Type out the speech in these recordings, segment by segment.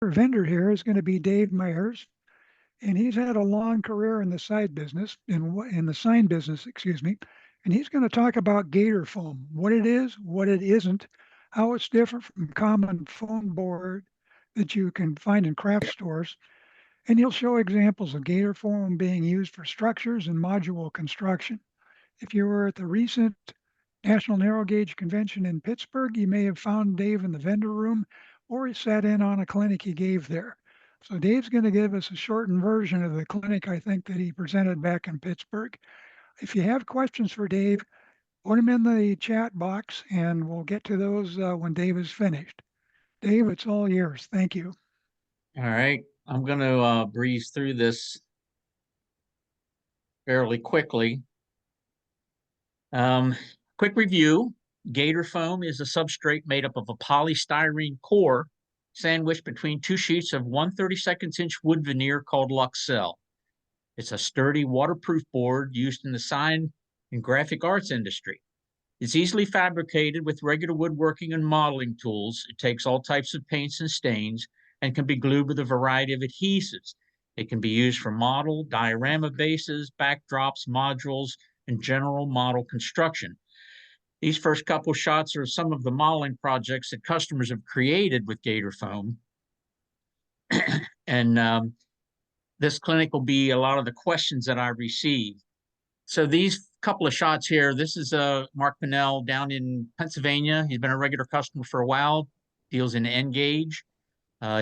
vendor here is going to be Dave Myers, and he's had a long career in the side business, in the sign business, excuse me. And he's going to talk about Gator Foam, what it is, what it isn't, how it's different from common foam board that you can find in craft stores. And he'll show examples of Gator Foam being used for structures and module construction. If you were at the recent National Narrow Gauge Convention in Pittsburgh, you may have found Dave in the vendor room, or he sat in on a clinic he gave there. So Dave's going to give us a shortened version of the clinic, I think, that he presented back in Pittsburgh. If you have questions for Dave, put them in the chat box and we'll get to those when Dave is finished. Dave, it's all yours. Thank you. All right, I'm going to breeze through this fairly quickly. Quick review. Gator foam is a substrate made up of a polystyrene core sandwiched between two sheets of 1/32 inch wood veneer called Luxel. It's a sturdy, waterproof board used in the sign and graphic arts industry. It's easily fabricated with regular woodworking and modeling tools. It takes all types of paints and stains and can be glued with a variety of adhesives. It can be used for model, diorama bases, backdrops, modules, and general model construction. These first couple shots are some of the modeling projects that customers have created with Gator Foam. And this clinic will be a lot of the questions that I receive. So these couple of shots here, this is Mark Pinnell down in Pennsylvania. He's been a regular customer for a while, deals in N gauge.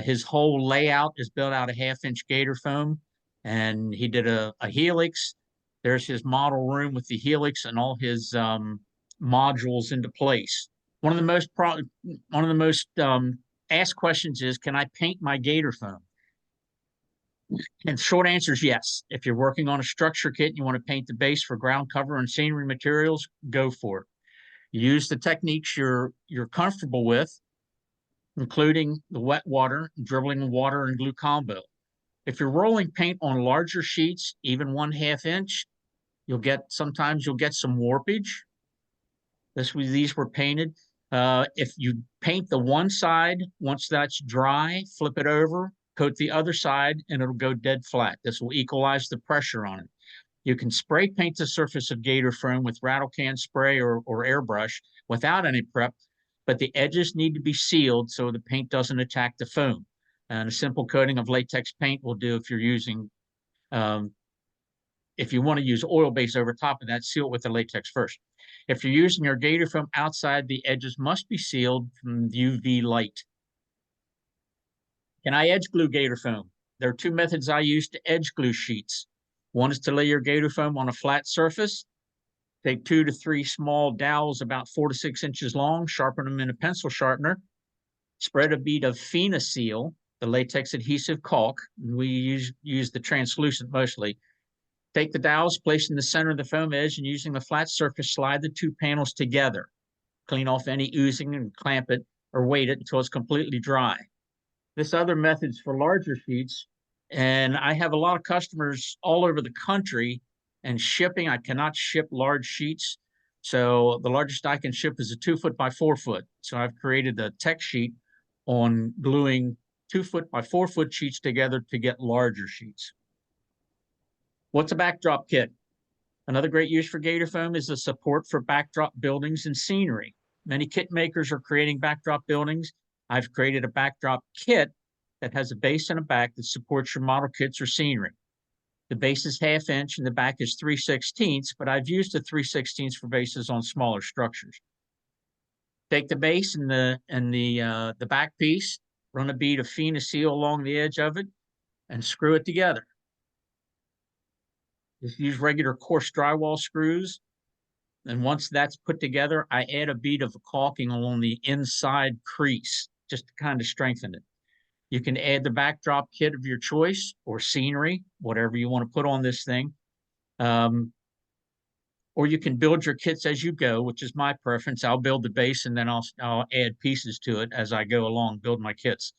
His whole layout is built out of 1/2 inch Gator foam, and he did a helix. There's his model room with the helix and all his modules into place. One of the most asked questions is, can I paint my Gator foam? And the short answer is yes. If you're working on a structure kit and you want to paint the base for ground cover and scenery materials, go for it. Use the techniques you're comfortable with, including the wet water, dribbling water, and glue combo. If you're rolling paint on larger sheets, even 1/2 inch, sometimes you'll get some warpage. These were painted. If you paint the one side, once that's dry, flip it over, coat the other side, and it'll go dead flat. This will equalize the pressure on it. You can spray paint the surface of Gator foam with rattle can spray or airbrush without any prep, but the edges need to be sealed so the paint doesn't attack the foam. And a simple coating of latex paint will do if you're using, if you want to use oil base over top of that, seal it with the latex first. If you're using your Gator foam outside, the edges must be sealed from UV light. Can I edge glue Gator foam? There are two methods I use to edge glue sheets. One is to lay your Gator foam on a flat surface. Take 2 to 3 small dowels about 4 to 6 inches long, sharpen them in a pencil sharpener. Spread a bead of Phenol, the latex adhesive caulk. We use the translucent mostly. Take the dowels, place in the center of the foam edge, and using the flat surface, slide the two panels together. Clean off any oozing and clamp it or wait it until it's completely dry. This other method's for larger sheets, and I have a lot of customers all over the country, and shipping, I cannot ship large sheets. So the largest I can ship is a 2 foot by 4 foot. So I've created a tech sheet on gluing 2 foot by 4 foot sheets together to get larger sheets. What's a backdrop kit? Another great use for Gator foam is the support for backdrop buildings and scenery. Many kit makers are creating backdrop buildings. I've created a backdrop kit that has a base and a back that supports your model kits or scenery. The base is 1/2 inch and the back is 3/16, but I've used the 3/16 for bases on smaller structures. Take the base and the back piece, run a bead of Phenol along the edge of it, and screw it together. Just use regular coarse drywall screws. And once that's put together, I add a bead of caulking along the inside crease just to kind of strengthen it. You can add the backdrop kit of your choice or scenery, whatever you want to put on this thing. Or you can build your kits as you go, which is my preference. I'll build the base and then I'll add pieces to it as I go along, build my kits.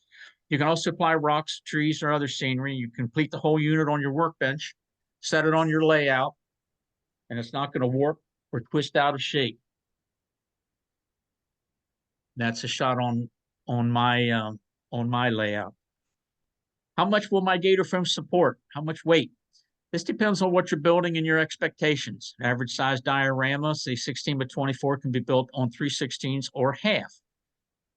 You can also apply rocks, trees, or other scenery. You complete the whole unit on your workbench, set it on your layout, and it's not going to warp or twist out of shape. That's a shot on my layout. How much will my Gator Foam support? How much weight? This depends on what you're building and your expectations. An average size diorama, say 16 by 24, can be built on 3/16 or half.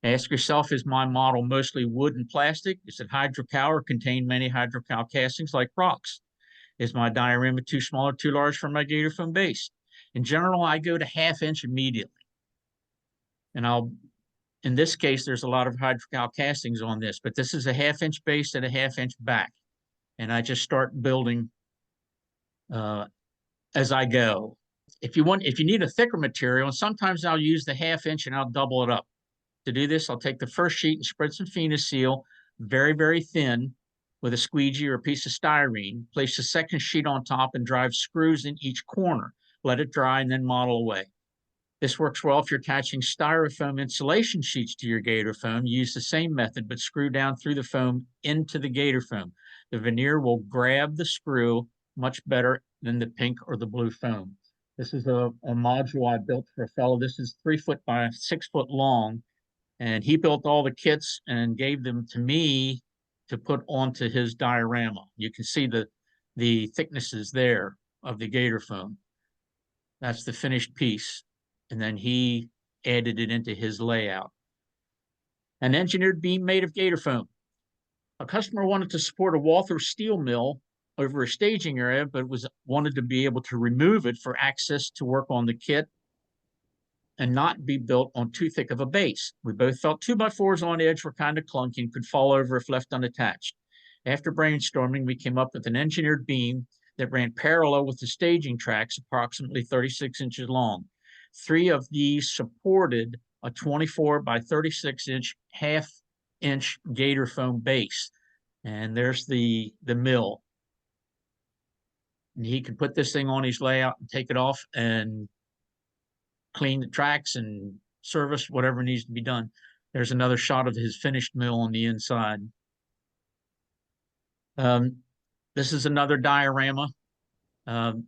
Ask yourself, is my model mostly wood and plastic? Is it hydrocal or contain many hydrocal castings like rocks? Is my diorama too small or too large for my Gator Foam base? In general, I go to ½ inch immediately. And in this case, there's a lot of hydrocal castings on this, but this is a ½ inch base and a ½ inch back. And I just start building as I go. If you need a thicker material, and sometimes I'll use the ½ inch and I'll double it up. To do this, I'll take the first sheet and spread some Seal, very, very thin, with a squeegee or a piece of styrene. Place the second sheet on top and drive screws in each corner. Let it dry and then model away. This works well if you're attaching styrofoam insulation sheets to your Gator Foam. Use the same method, but screw down through the foam into the Gator Foam. The veneer will grab the screw much better than the pink or the blue foam. This is a module I built for a fellow. This is 3 foot by 6 foot long, and he built all the kits and gave them to me to put onto his diorama. You can see the thicknesses there of the Gator Foam. That's the finished piece. And then he added it into his layout. An engineered beam made of Gator Foam. A customer wanted to support a Walther steel mill over a staging area, but wanted to be able to remove it for access to work on the kit and not be built on too thick of a base. We both felt 2x4s on edge were kind of clunky and could fall over if left unattached. After brainstorming, we came up with an engineered beam that ran parallel with the staging tracks, approximately 36 inches long. 3 of these supported a 24 by 36 inch ½ inch Gator Foam base. And there's the mill. And he could put this thing on his layout and take it off and clean the tracks and service whatever needs to be done. There's another shot of his finished mill on the inside. This is another diorama.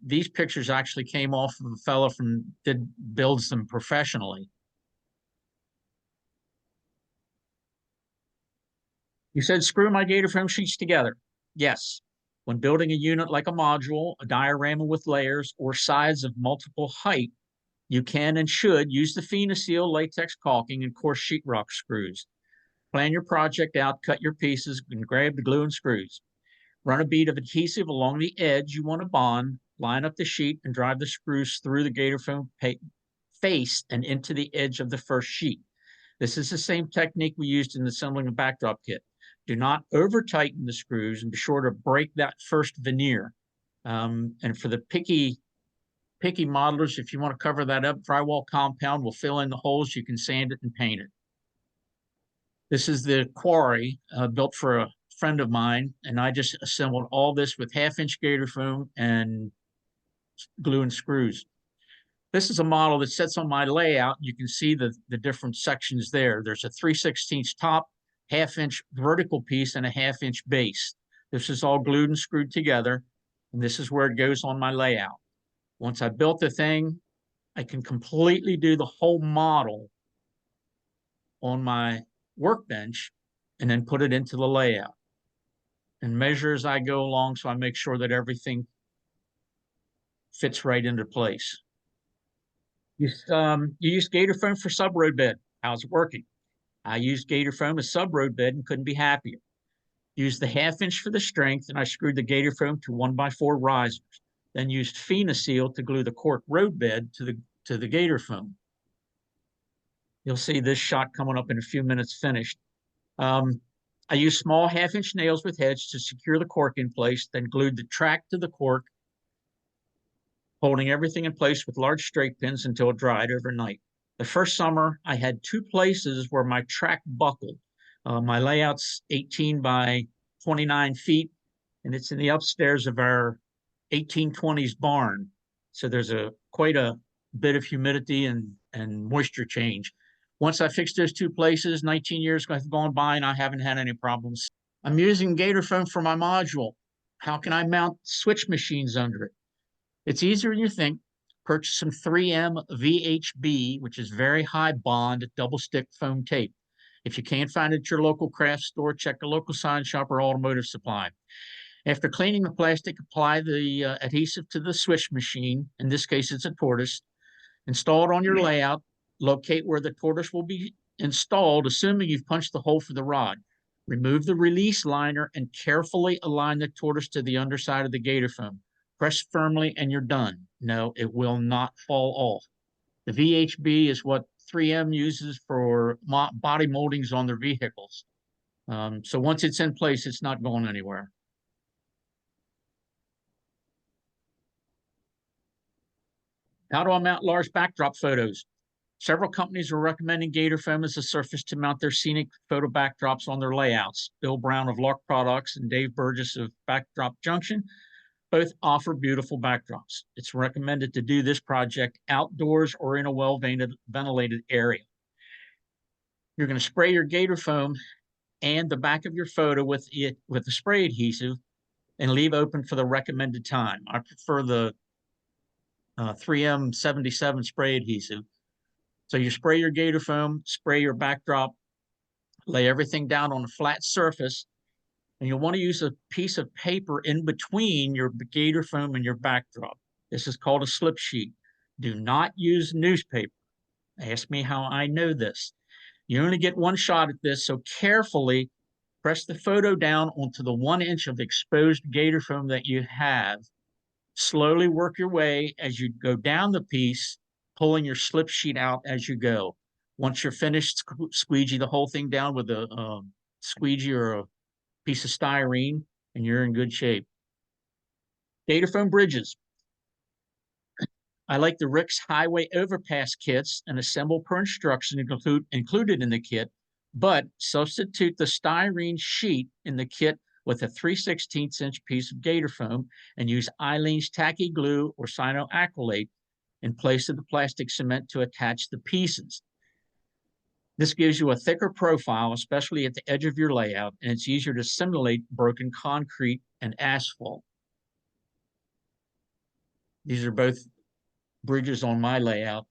These pictures actually came off of a fellow builds them professionally. You said screw my Gator Foam sheets together. Yes. When building a unit like a module, a diorama with layers, or sides of multiple height, you can and should use the Seal latex caulking and coarse sheetrock screws. Plan your project out, cut your pieces, and grab the glue and screws. Run a bead of adhesive along the edge you want to bond, line up the sheet, and drive the screws through the Gator Foam face and into the edge of the first sheet. This is the same technique we used in assembling a backdrop kit. Do not over tighten the screws and be sure to break that first veneer. And for the picky modelers, if you want to cover that up, drywall compound will fill in the holes. You can sand it and paint it. This is the quarry built for a friend of mine, and I just assembled all this with ½ inch Gator Foam and glue and screws. This is a model that sits on my layout. You can see the different sections there. There's a 3/16 top, ½ inch vertical piece, and a ½ inch base. This is all glued and screwed together, and this is where it goes on my layout. Once I built the thing, I can completely do the whole model on my workbench and then put it into the layout and measure as I go along, so I make sure that everything fits right into place. You used Gator Foam for Subroadbed. How's it working? I used Gator Foam as Subroadbed and couldn't be happier. Used the ½ inch for the strength, and I screwed the Gator Foam to 1x4 risers. Then used Seal to glue the cork roadbed to the Gator Foam. You'll see this shot coming up in a few minutes finished. I used small ½ inch nails with heads to secure the cork in place, then glued the track to the cork, holding everything in place with large straight pins until it dried overnight. The first summer, I had 2 places where my track buckled. My layout's 18 by 29 feet, and it's in the upstairs of our 1820s barn. So there's quite a bit of humidity and moisture change. Once I fixed those 2 places, 19 years have gone by and I haven't had any problems. I'm using Gator Foam for my module. How can I mount switch machines under it? It's easier than you think. Purchase some 3M VHB, which is very high bond double stick foam tape. If you can't find it at your local craft store, check a local sign shop or automotive supply. After cleaning the plastic, apply the adhesive to the switch machine. In this case, it's a tortoise. Install it on your layout. Locate where the tortoise will be installed, assuming you've punched the hole for the rod. Remove the release liner and carefully align the tortoise to the underside of the Gator Foam. Press firmly and you're done. No, it will not fall off. The VHB is what 3M uses for body moldings on their vehicles. So once it's in place, it's not going anywhere. How do I mount large backdrop photos? Several companies are recommending Gator Foam as a surface to mount their scenic photo backdrops on their layouts. Bill Brown of Lark Products and Dave Burgess of Backdrop Junction both offer beautiful backdrops. It's recommended to do this project outdoors or in a well-ventilated area. You're going to spray your Gator Foam and the back of your photo with the spray adhesive and leave open for the recommended time. I prefer the 3M 77 spray adhesive. So you spray your Gator Foam, spray your backdrop, lay everything down on a flat surface, and you'll want to use a piece of paper in between your Gator Foam and your backdrop. This is called a slip sheet. Do not use newspaper. Ask me how I know this. You only get one shot at this, so carefully press the photo down onto the 1 inch of exposed Gator Foam that you have. Slowly work your way as you go down the piece, pulling your slip sheet out as you go. Once you're finished, squeegee the whole thing down with a squeegee or a piece of styrene, and you're in good shape. Gator Foam bridges. I like the Rick's Highway Overpass kits and assemble per instruction included in the kit, but substitute the styrene sheet in the kit with a 3/16" piece of Gator Foam and use Eileen's tacky glue or cyanoacrylate in place of the plastic cement to attach the pieces. This gives you a thicker profile, especially at the edge of your layout, and it's easier to simulate broken concrete and asphalt. These are both bridges on my layout.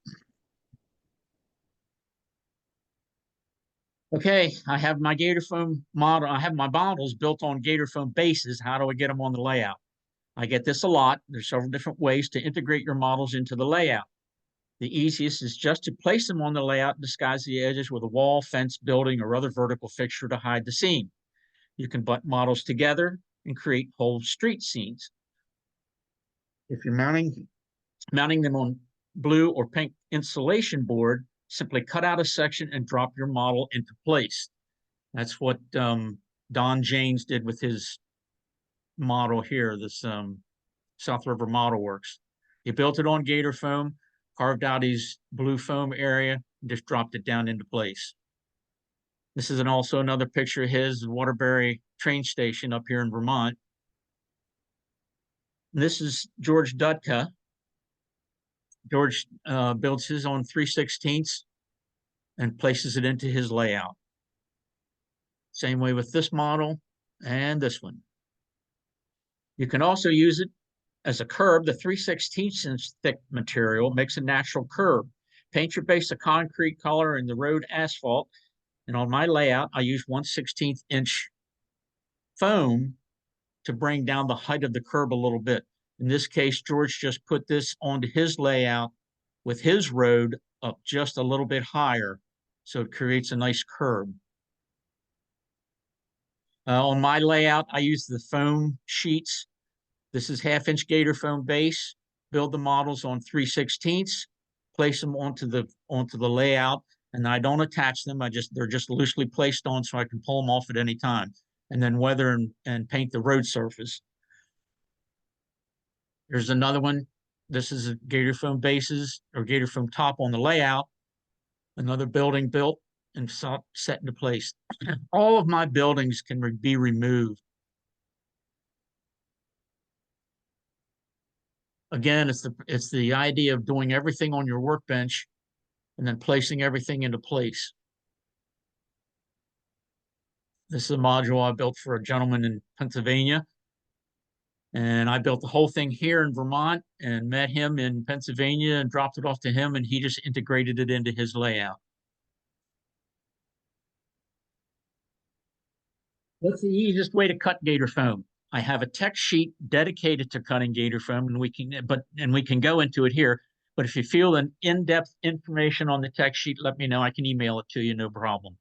Okay, I have my Gator Foam model. I have my models built on Gator Foam bases. How do I get them on the layout? I get this a lot. There's several different ways to integrate your models into the layout. The easiest is just to place them on the layout and disguise the edges with a wall, fence, building, or other vertical fixture to hide the scene. You can butt models together and create whole street scenes. If you're mounting them on blue or pink insulation board, simply cut out a section and drop your model into place. That's what Don Janes did with his model here, this South River Model Works. He built it on Gator Foam, carved out his blue foam area, and just dropped it down into place. This is also another picture of his Waterbury train station up here in Vermont. And this is George Dudka. George builds his on 3/16 and places it into his layout. Same way with this model and this one. You can also use it as a curb. The 3/16" thick material makes a natural curb. Paint your base a concrete color in the road asphalt. And on my layout, I use 1/16" foam to bring down the height of the curb a little bit. In this case, George just put this onto his layout with his road up just a little bit higher, so it creates a nice curb. On my layout, I use the foam sheets. This is 1/2" Gator Foam base. Build the models on 3/16, place them onto the layout, and I don't attach them. They're just loosely placed on so I can pull them off at any time, and then weather and paint the road surface. Here's another one. This is a Gator Foam bases or Gator Foam top on the layout. Another building built and set into place. All of my buildings can be removed. Again, it's the idea of doing everything on your workbench and then placing everything into place. This is a module I built for a gentleman in Pennsylvania. And I built the whole thing here in Vermont and met him in Pennsylvania and dropped it off to him, and he just integrated it into his layout. What's the easiest way to cut gator foam? I have a tech sheet dedicated to cutting gator foam, and we can go into it here. But if you feel an in-depth information on the tech sheet, let me know. I can email it to you, no problem.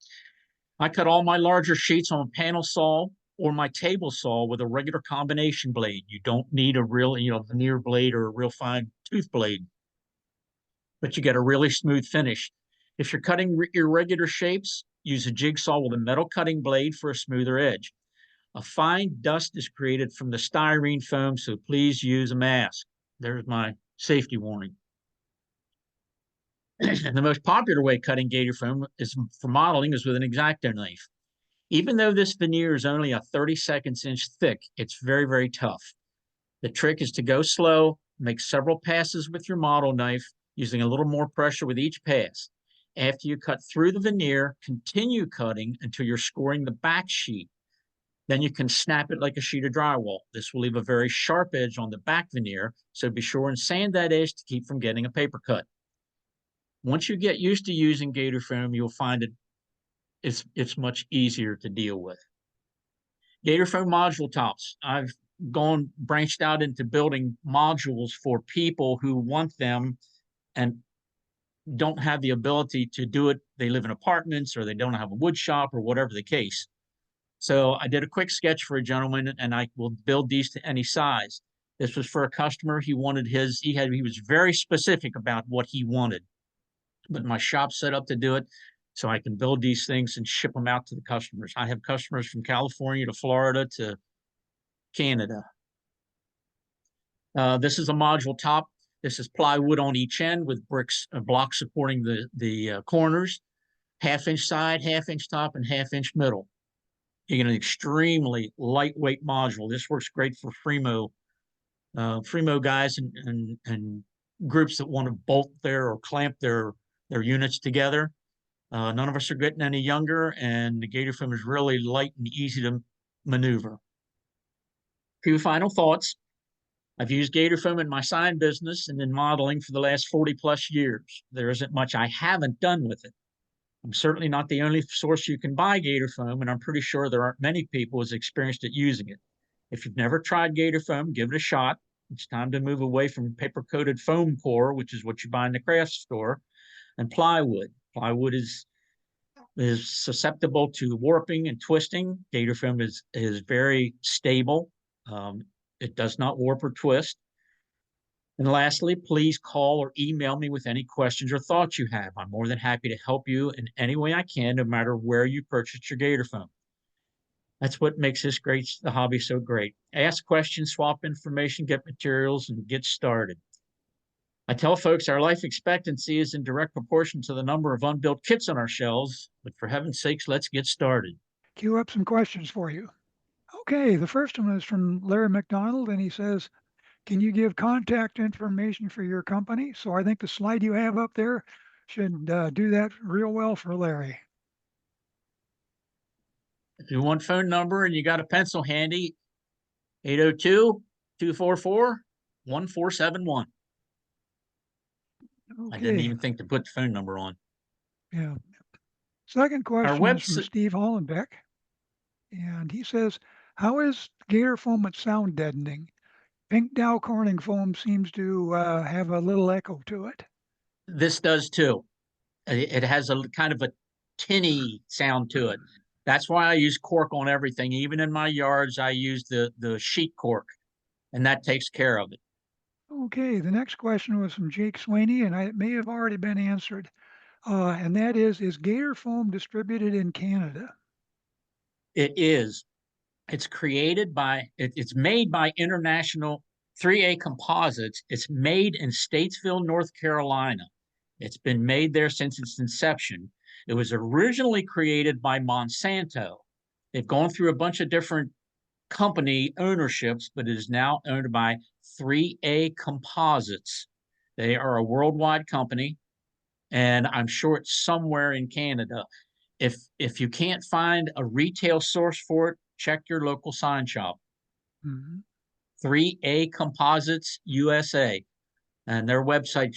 I cut all my larger sheets on a panel saw or my table saw with a regular combination blade. You don't need a real, veneer blade or a real fine tooth blade, but you get a really smooth finish. If you're cutting irregular shapes, use a jigsaw with a metal cutting blade for a smoother edge. A fine dust is created from the styrene foam, so please use a mask. There's my safety warning. And the most popular way cutting gator foam is for modeling is with an X-Acto knife. Even though this veneer is only a 32 inch thick, it's very, very tough. The trick is to go slow, make several passes with your model knife, using a little more pressure with each pass. After you cut through the veneer, continue cutting until you're scoring the back sheet. Then you can snap it like a sheet of drywall. This will leave a very sharp edge on the back veneer, so be sure and sand that edge to keep from getting a paper cut. Once you get used to using Gator foam, you'll find it's much easier to deal with. Gator foam module tops. I've branched out into building modules for people who want them and don't have the ability to do it. They live in apartments or they don't have a wood shop or whatever the case. So I did a quick sketch for a gentleman, and I will build these to any size. This was for a customer. He was very specific about what he wanted, but my shop's set up to do it. So I can build these things and ship them out to the customers. I have customers from California to Florida to Canada. This is a module top. This is plywood on each end with blocks supporting the corners, 1/2 inch side, 1/2 inch top, and 1/2 inch middle. You get an extremely lightweight module. This works great for Fremo guys and groups that want to bolt or clamp their units together. None of us are getting any younger, and the Gator foam is really light and easy to maneuver. Few final thoughts. I've used Gator foam in my sign business and in modeling for the last 40 plus years. There isn't much I haven't done with it. I'm certainly not the only source you can buy Gator foam, and I'm pretty sure there aren't many people as experienced at using it. If you've never tried Gator foam, give it a shot. It's time to move away from paper-coated foam core, which is what you buy in the craft store, and plywood. Plywood is susceptible to warping and twisting. Gator foam is very stable. It does not warp or twist. And lastly, please call or email me with any questions or thoughts you have. I'm more than happy to help you in any way I can, no matter where you purchase your Gator foam. That's what makes the hobby so great. Ask questions, swap information, get materials, and get started. I tell folks our life expectancy is in direct proportion to the number of unbuilt kits on our shelves, but for heaven's sakes, let's get started. Queue up some questions for you. Okay, the first one is from Larry McDonald, and he says, can you give contact information for your company? So I think the slide you have up there should do that real well for Larry. If you want phone number and you got a pencil handy, 802-244-1471. I didn't Okay, even think to put the phone number on. yeah. Second Our question is from website, Steve Hollenbeck, and he says, how is Gator foam at sound deadening? Pink Dow Corning foam seems to have a little echo to it. this does too. It has a kind of a tinny sound to it. That's why I use cork on everything. Even in my yards, I use the sheet cork, and that takes care of it. Okay, the next question was from Jake Swaney, and it may have already been answered. And that is Gator foam distributed in Canada? It is. It's made by International 3A Composites. It's made in Statesville, North Carolina. It's been made there since its inception. It was originally created by Monsanto. They've gone through a bunch of different company ownerships, but it is now owned by 3A Composites. They are a worldwide company, and I'm sure it's somewhere in Canada. If you can't find a retail source for it, check your local sign shop. Mm-hmm. 3A Composites USA, and their website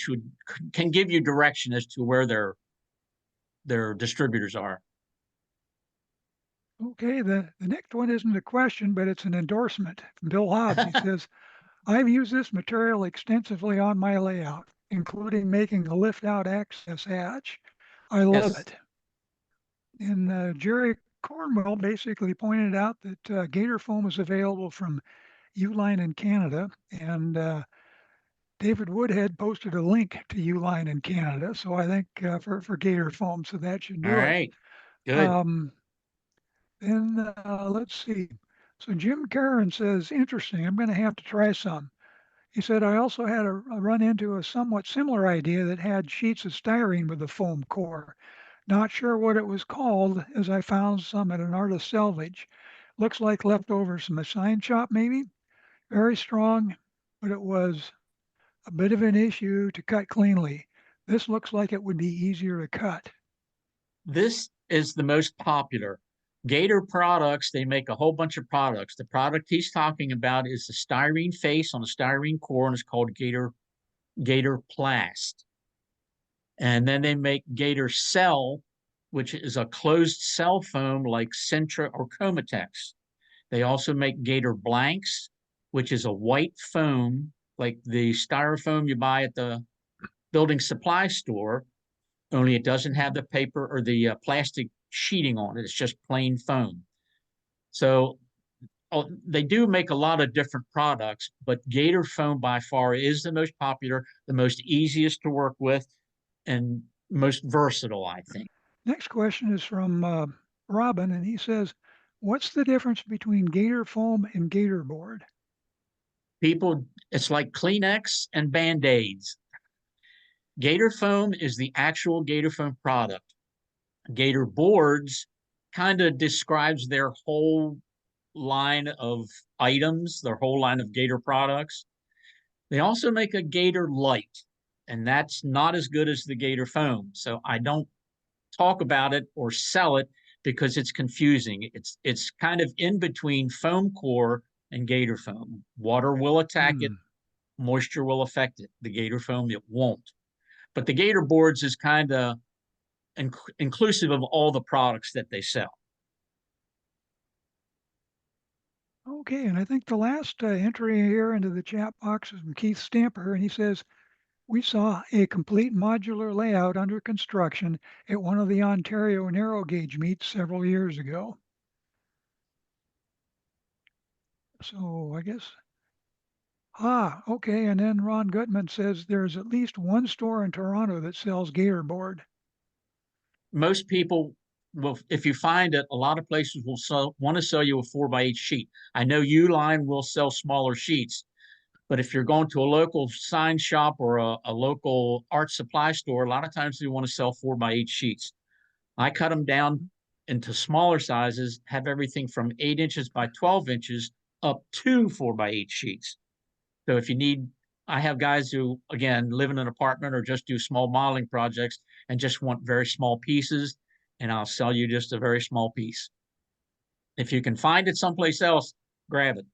can give you direction as to where their distributors are. Okay, the next one isn't a question, but it's an endorsement from Bill Hobbs. He says, I've used this material extensively on my layout, including making a lift out access hatch. I love Yes. it. And Jerry Cornwell basically pointed out that Gator Foam is available from Uline in Canada, and David Woodhead posted a link to Uline in Canada. So I think for Gator Foam, so that should All do it. right. Good. Um, then let's see. So Jim Karen says, interesting. I'm going to have to try some. He said, I also had a run into a somewhat similar idea that had sheets of styrene with a foam core. Not sure what it was called, as I found some at an artist salvage. Looks like leftovers from a sign shop, maybe. Very strong, but it was a bit of an issue to cut cleanly. This looks like it would be easier to cut. This is the most popular. Gator products, they make a whole bunch of products. The product he's talking about is the styrene face on a styrene core, and it's called Gator Plast. And then they make Gator Cell, which is a closed cell foam like Centra or Comatex. They also make Gator Blanks, which is a white foam like the styrofoam you buy at the building supply store, only it doesn't have the paper or the plastic sheeting on it. It's just plain foam. So they do make a lot of different products, but Gator Foam by far is the most popular, the most easiest to work with, and most versatile, I think. Next question is from Robin, and he says, what's the difference between Gator foam and Gator board? People, it's like Kleenex and Band Aids. Gator Foam is the actual Gator Foam product. Gator Boards kind of describes their whole line of items, their whole line of Gator products. They also make a Gator Light, and that's not as good as the Gator Foam. So I don't talk about it or sell it because it's confusing. It's kind of in between foam core and Gator Foam. Water will attack it, Hmm. moisture will affect it. The Gator Foam, it won't. But the Gator Boards is kind of inclusive of all the products that they sell. Okay, and I think the last entry here into the chat box is from Keith Stamper, and he says, we saw a complete modular layout under construction at one of the Ontario narrow gauge meets several years ago. So I guess, okay. And then Ron Gutman says there's at least one store in Toronto that sells Gator board. Most people will, if you find it, a lot of places will want to sell you a 4x8 sheet. I know Uline will sell smaller sheets, but if you're going to a local sign shop or a local art supply store, a lot of times they want to sell 4x8 sheets. I cut them down into smaller sizes, have everything from 8 inches by 12 inches up to 4x8 sheets. So if you need, I have guys who, again, live in an apartment or just do small modeling projects and just want very small pieces, and I'll sell you just a very small piece. If you can find it someplace else, grab it.